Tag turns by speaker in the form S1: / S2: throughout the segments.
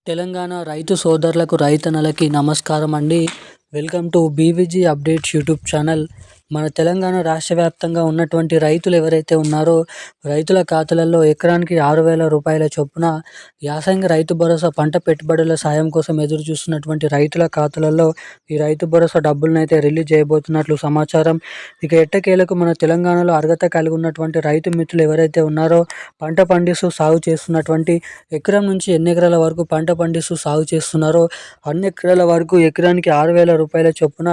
S1: తెలంగాణ రైతు సోదరులకు రైతన్నలకి నమస్కారం అండి. Welcome to BVG updates YouTube channel. మన తెలంగాణ రాష్ట్ర వ్యాప్తంగా ఉన్నటువంటి రైతులు ఎవరైతే ఉన్నారో రైతుల ఖాతాలలో ఎకరానికి 6,000 రూపాయల చొప్పున యాసంగి రైతు భరోసా పంట పెట్టుబడుల సాయం కోసం ఎదురు చూస్తున్నటువంటి రైతుల ఖాతాలలో ఈ రైతు భరోసా డబ్బులను అయితే రిలీజ్ చేయబోతున్నట్లు సమాచారం. ఇక ఎట్టకేలకు మన తెలంగాణలో అర్హత కలిగి ఉన్నటువంటి రైతు మిత్రులు ఎవరైతే ఉన్నారో పంట పండిస్తూ సాగు చేస్తున్నటువంటి ఎకరం నుంచి ఎన్ని ఎకరాల వరకు పంట పండిస్తూ సాగు చేస్తున్నారో అన్ని ఎకరాల వరకు ఎకరానికి 6,000 రూపాయల చొప్పున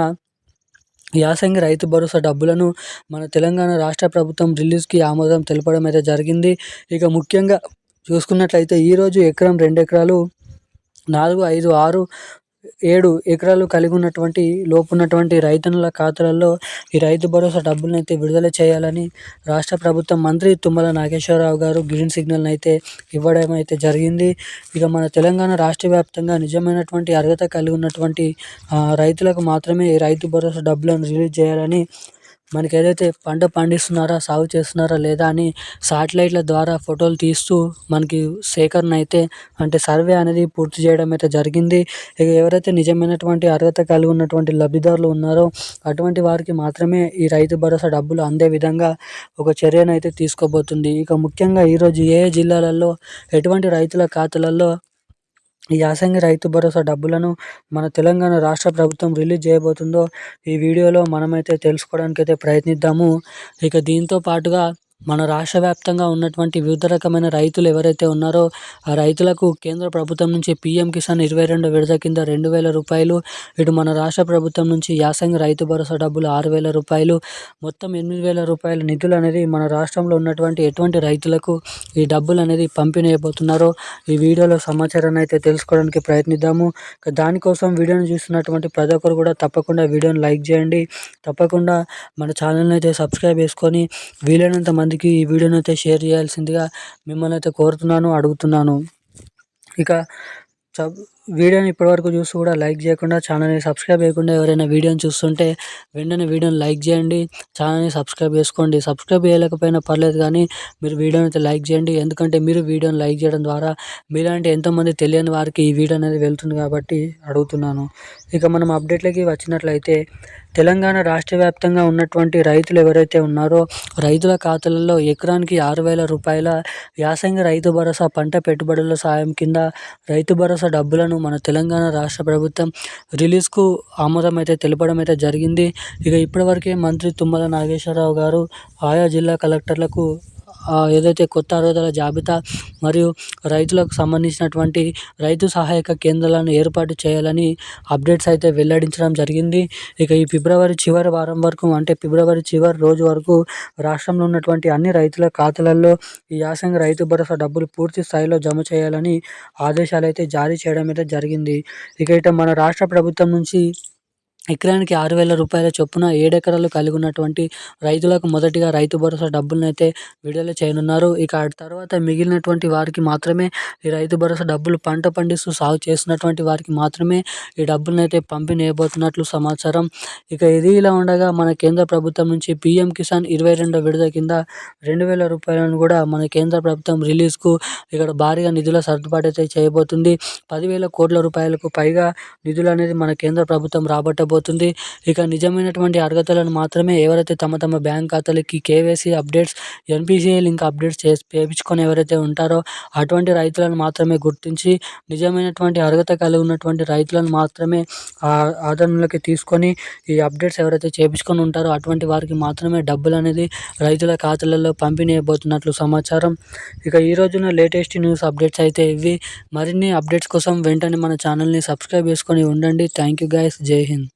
S1: యాసంగి రైతు భరోసా డబ్బులను మన తెలంగాణ రాష్ట్ర ప్రభుత్వం రిలీజ్కి ఆమోదం తెలపడం అయితే జరిగింది. ఇక ముఖ్యంగా చూసుకున్నట్లయితే ఈరోజు ఎకరం 2 ఎకరాలు 4, 5, 6, 7 ఎకరాలు కలిగి ఉన్నటువంటి లోపున్నటువంటి రైతన్నుల ఖాతాలలో ఈ రైతు భరోసా డబ్బులను అయితే విడుదల చేయాలని రాష్ట్ర ప్రభుత్వం మంత్రి తుమ్మల నాగేశ్వరరావు గారు గ్రీన్ సిగ్నల్ అయితే ఇవ్వడం అయితే జరిగింది. ఇక మన తెలంగాణ రాష్ట్ర వ్యాప్తంగా నిజమైనటువంటి అర్హత కలిగి ఉన్నటువంటి రైతులకు మాత్రమే ఈ రైతు భరోసా డబ్బులను రిలీజ్ చేయాలని మనకి ఏదైతే పంట పండిస్తున్నారా సాగు చేస్తున్నారా లేదా అని శాటిలైట్ల ద్వారా ఫోటోలు తీస్తూ మనకి సేకరణ అయితే అంటే సర్వే అనేది పూర్తి చేయడం అయితే జరిగింది. ఇక ఎవరైతే నిజమైనటువంటి అర్హత కలిగి ఉన్నటువంటి లబ్ధిదారులు ఉన్నారో అటువంటి వారికి మాత్రమే ఈ రైతు భరోసా డబ్బులు అందే విధంగా ఒక చర్యను అయితే తీసుకోబోతుంది. ఇక ముఖ్యంగా ఈరోజు ఏ జిల్లాలలో ఎటువంటి రైతుల ఖాతాలలో ఈ యాసంగి రైతు భరోసా డబ్బులను మన తెలంగాణ రాష్ట్ర ప్రభుత్వం రిలీజ్ చేయబోతుందో ఈ వీడియోలో మనమైతే తెలుసుకోవడానికైతే ప్రయత్నిద్దాము. ఇక దీంతో పాటుగా మన రాష్ట్ర వ్యాప్తంగా ఉన్నటువంటి వివిధ రకమైన రైతులు ఎవరైతే ఉన్నారో ఆ రైతులకు కేంద్ర ప్రభుత్వం నుంచి పీఎం కిసాన్ 22 విడత కింద 2,000 రూపాయలు, ఇటు మన రాష్ట్ర ప్రభుత్వం నుంచి యాసంగి రైతు భరోసా డబ్బులు 6,000 రూపాయలు, మొత్తం 8,000 రూపాయల నిధులు అనేది మన రాష్ట్రంలో ఉన్నటువంటి ఎటువంటి రైతులకు ఈ డబ్బులు అనేది పంపిణీ అయిపోతున్నారో ఈ వీడియోలో సమాచారాన్ని అయితే తెలుసుకోవడానికి ప్రయత్నిద్దాము. దానికోసం వీడియోని చూస్తున్నటువంటి ప్రతి ఒక్కరు కూడా తప్పకుండా వీడియోని లైక్ చేయండి. తప్పకుండా మన ఛానల్ని అయితే సబ్స్క్రైబ్ చేసుకొని వీలైనంత మందికి ఈ వీడియోని అయితే షేర్ చేయాల్సిందిగా మిమ్మల్ని అయితే కోరుతున్నాను, అడుగుతున్నాను. ఇక వీడియోని ఇప్పటివరకు చూసి కూడా లైక్ చేయకుండా ఛానల్ని సబ్స్క్రైబ్ చేయకుండా ఎవరైనా వీడియోని చూస్తుంటే వెంటనే వీడియోని లైక్ చేయండి, ఛానల్ని సబ్స్క్రైబ్ చేసుకోండి. సబ్స్క్రైబ్ చేయలేకపోయినా పర్లేదు కానీ మీరు వీడియోని అయితే లైక్ చేయండి. ఎందుకంటే మీరు వీడియోని లైక్ చేయడం ద్వారా మీలాంటి ఎంతోమంది తెలియని వారికి ఈ వీడియో అనేది వెళ్తుంది కాబట్టి అడుగుతున్నాను. ఇక మనం అప్డేట్లకి వచ్చినట్లయితే తెలంగాణ రాష్ట్ర వ్యాప్తంగా ఉన్నటువంటి రైతులు ఎవరైతే ఉన్నారో రైతుల ఖాతాలలో ఎకరానికి 6,000 రూపాయల యాసంగి రైతు భరోసా పంట పెట్టుబడుల సాయం కింద రైతు భరోసా డబ్బులను మన తెలంగాణ రాష్ట్ర ప్రభుత్వం రిలీజ్కు ఆమోదం అయితే తెలపడం అయితే జరిగింది. ఇక ఇప్పటివరకే మంత్రి తుమ్మల నాగేశ్వరరావు గారు ఆయా జిల్లా కలెక్టర్లకు ఏదైతే కొత్త అర్హతల జాబితా మరియు రైతులకు సంబంధించినటువంటి రైతు సహాయక కేంద్రాలను ఏర్పాటు చేయాలని అప్డేట్స్ అయితే వెల్లడించడం జరిగింది. ఇక ఈ ఫిబ్రవరి చివరి వారం వరకు అంటే ఫిబ్రవరి చివరి రోజు వరకు రాష్ట్రంలో ఉన్నటువంటి అన్ని రైతుల ఖాతాలలో ఈ యాసంగి రైతు భరోసా డబ్బులు పూర్తి స్థాయిలో జమ చేయాలని ఆదేశాలు అయితే జారీ చేయడం అయితే జరిగింది. ఇక మన రాష్ట్ర ప్రభుత్వం నుంచి ఎకరానికి 6,000 రూపాయల చొప్పున 7 ఎకరాలు కలిగి ఉన్నటువంటి రైతులకు మొదటిగా రైతు భరోసా డబ్బులను అయితే విడుదల చేయనున్నారు. ఇక తర్వాత మిగిలినటువంటి వారికి మాత్రమే ఈ రైతు భరోసా డబ్బులు పంట పండిస్తూ సాగు చేస్తున్నటువంటి వారికి మాత్రమే ఈ డబ్బులను అయితే పంపిణీ చేయబోతున్నట్లు సమాచారం. ఇక ఇది ఇలా ఉండగా మన కేంద్ర ప్రభుత్వం నుంచి పీఎం కిసాన్ 22 విడత కింద 2,000 రూపాయలను కూడా మన కేంద్ర ప్రభుత్వం రిలీజ్కు ఇక్కడ భారీగా నిధుల సర్దుబాటు అయితే చేయబోతుంది. 10,000 కోట్ల రూపాయలకు పైగా నిధులు అనేది మన కేంద్ర ప్రభుత్వం రాబట్టబోతుంది. ఇక నిజమైనటువంటి అర్హతలను మాత్రమే ఎవరైతే తమ బ్యాంక్ ఖాతాలకి KYC updates, NPCI link updates చేయించుకొని ఎవరైతే ఉంటారో అటువంటి రైతులను మాత్రమే గుర్తించి నిజమైనటువంటి అర్హత కలిగి ఉన్నటువంటి రైతులను మాత్రమే ఆదరణలోకి తీసుకొని ఈ అప్డేట్స్ ఎవరైతే చేయించుకొని ఉంటారో అటువంటి వారికి మాత్రమే డబ్బులు అనేది రైతుల ఖాతాలలో పంపిణీ అయిపోతున్నట్లు సమాచారం. ఇక ఈ రోజున లేటెస్ట్ న్యూస్ అప్డేట్స్ అయితే ఇవి. మరిన్ని అప్డేట్స్ కోసం వెంటనే మన ఛానల్ని సబ్స్క్రైబ్ చేసుకొని ఉండండి. Thank you guys. జై హింద్.